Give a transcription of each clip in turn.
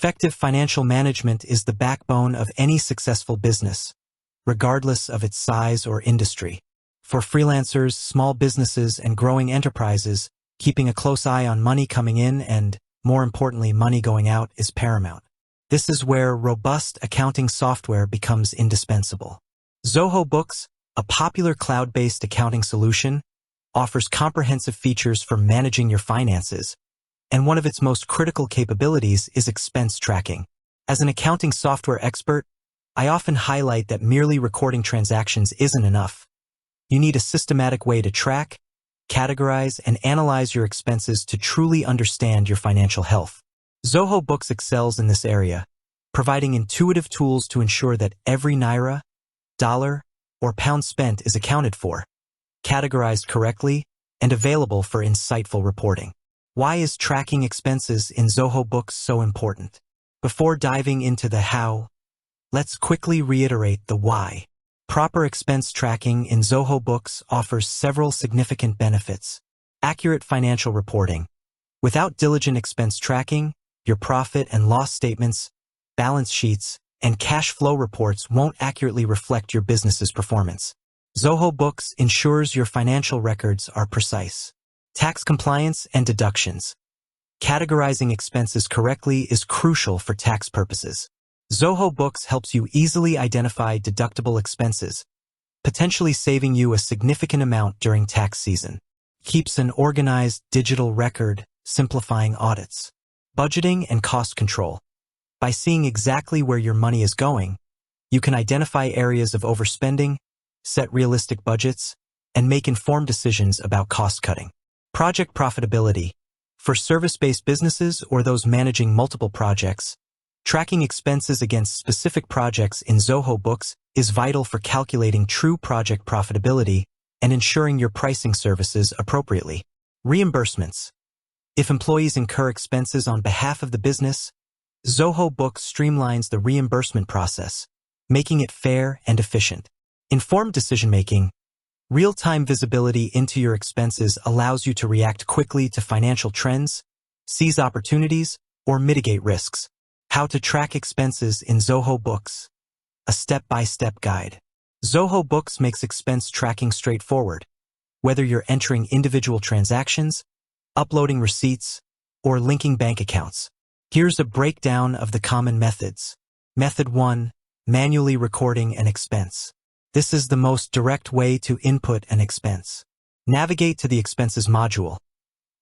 Effective financial management is the backbone of any successful business, regardless of its size or industry. For freelancers, small businesses, and growing enterprises, keeping a close eye on money coming in and, more importantly, money going out is paramount. This is where robust accounting software becomes indispensable. Zoho Books, a popular cloud-based accounting solution, offers comprehensive features for managing your finances, and one of its most critical capabilities is expense tracking. As an accounting software expert, I often highlight that merely recording transactions isn't enough. You need a systematic way to track, categorize, and analyze your expenses to truly understand your financial health. Zoho Books excels in this area, providing intuitive tools to ensure that every naira, dollar, or pound spent is accounted for, categorized correctly, and available for insightful reporting. Why is tracking expenses in Zoho Books so important? Before diving into the how, let's quickly reiterate the why. Proper expense tracking in Zoho Books offers several significant benefits. Accurate financial reporting. Without diligent expense tracking, your profit and loss statements, balance sheets, and cash flow reports won't accurately reflect your business's performance. Zoho Books ensures your financial records are precise. Tax compliance and deductions. Categorizing expenses correctly is crucial for tax purposes. Zoho Books helps you easily identify deductible expenses, potentially saving you a significant amount during tax season. Keeps an organized digital record, simplifying audits. Budgeting and cost control. By seeing exactly where your money is going, you can identify areas of overspending, set realistic budgets, and make informed decisions about cost cutting. Project profitability. For service-based businesses or those managing multiple projects, tracking expenses against specific projects in Zoho Books is vital for calculating true project profitability and ensuring you're pricing services appropriately. Reimbursements. If employees incur expenses on behalf of the business, Zoho Books streamlines the reimbursement process, making it fair and efficient. Informed decision-making. Real-time visibility into your expenses allows you to react quickly to financial trends, seize opportunities, or mitigate risks. How to track expenses in Zoho Books. A step-by-step guide. Zoho Books makes expense tracking straightforward. Whether you're entering individual transactions, uploading receipts, or linking bank accounts. Here's a breakdown of the common methods. Method 1. Manually recording an expense. This is the most direct way to input an expense. Navigate to the Expenses module.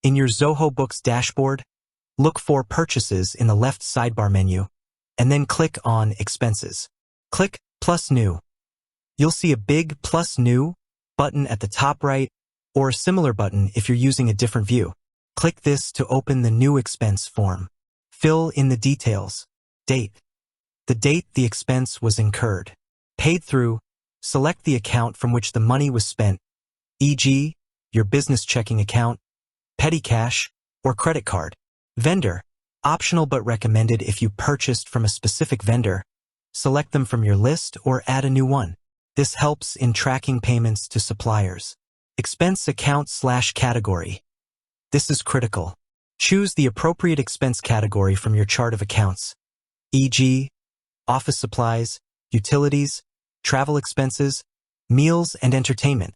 In your Zoho Books dashboard, look for Purchases in the left sidebar menu, and then click on Expenses. Click Plus New. You'll see a big Plus New button at the top right, or a similar button if you're using a different view. Click this to open the new expense form. Fill in the details. Date. The date the expense was incurred. Paid through. Select the account from which the money was spent, e.g., your business checking account, petty cash, or credit card. Vendor. Optional but recommended if you purchased from a specific vendor. Select them from your list or add a new one. This helps in tracking payments to suppliers. Expense account/category. This is critical. Choose the appropriate expense category from your chart of accounts, e.g., office supplies, utilities, travel expenses, meals, and entertainment.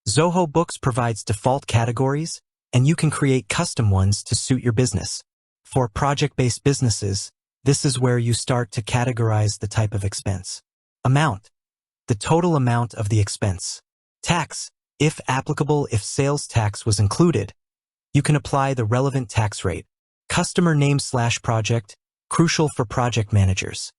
Zoho Books provides default categories, and you can create custom ones to suit your business. For project-based businesses, this is where you start to categorize the type of expense. Amount. The total amount of the expense. Tax. If applicable, if sales tax was included, you can apply the relevant tax rate. Customer name/project, crucial for project managers.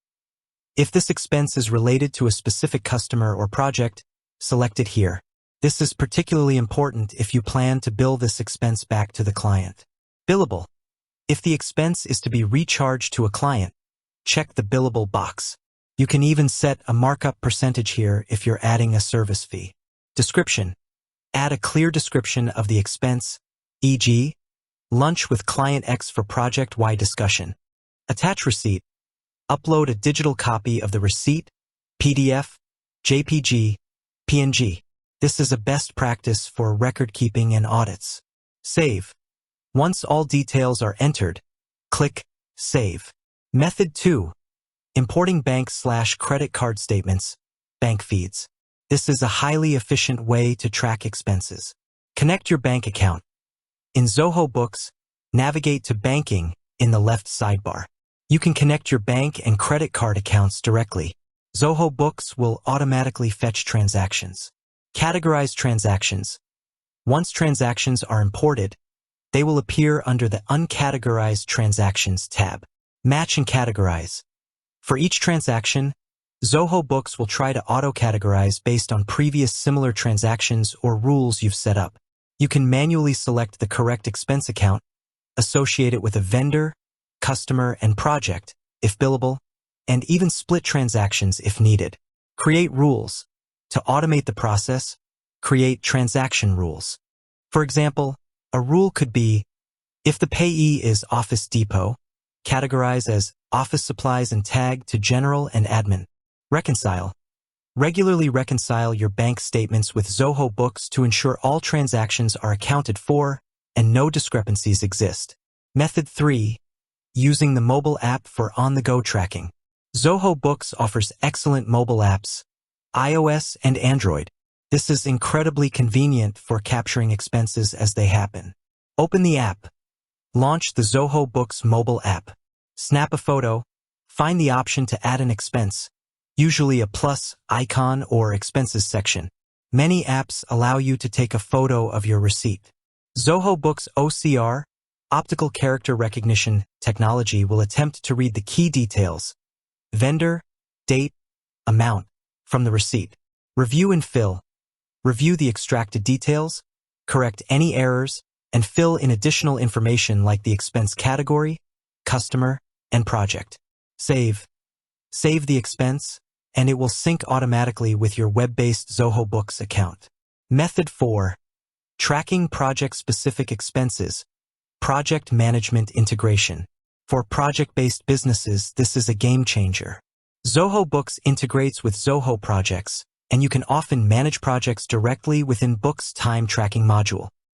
If this expense is related to a specific customer or project, select it here. This is particularly important if you plan to bill this expense back to the client. Billable. If the expense is to be recharged to a client, check the billable box. You can even set a markup percentage here if you're adding a service fee. Description. Add a clear description of the expense, e.g., lunch with client X for project Y discussion. Attach receipt. Upload a digital copy of the receipt, PDF, JPG, PNG. This is a best practice for record keeping and audits. Save. Once all details are entered, click Save. Method 2. Importing bank/credit card statements, bank feeds. This is a highly efficient way to track expenses. Connect your bank account. In Zoho Books, navigate to Banking in the left sidebar. You can connect your bank and credit card accounts directly. Zoho Books will automatically fetch transactions. Categorize transactions. Once transactions are imported, they will appear under the Uncategorized Transactions tab. Match and categorize. For each transaction, Zoho Books will try to auto-categorize based on previous similar transactions or rules you've set up. You can manually select the correct expense account, associate it with a vendor, customer, and project, if billable, and even split transactions if needed. Create rules. To automate the process, create transaction rules. For example, a rule could be, if the payee is Office Depot, categorize as office supplies and tag to general and admin. Reconcile. Regularly reconcile your bank statements with Zoho Books to ensure all transactions are accounted for and no discrepancies exist. Method 3. Using the mobile app for on-the-go tracking. Zoho Books offers excellent mobile apps, iOS and Android. This is incredibly convenient for capturing expenses as they happen. Open the app. Launch the Zoho Books mobile app. Snap a photo. Find the option to add an expense, usually a plus icon or expenses section. Many apps allow you to take a photo of your receipt. Zoho Books OCR, optical character recognition technology, will attempt to read the key details, vendor, date, amount, from the receipt. Review and fill. Review the extracted details, correct any errors, and fill in additional information like the expense category, customer, and project. Save. Save the expense, and it will sync automatically with your web-based Zoho Books account. Method 4. Tracking project-specific expenses. Project management integration. For project-based businesses, this is a game changer. Zoho Books integrates with Zoho projects, and you can often manage projects directly within Books' time tracking module.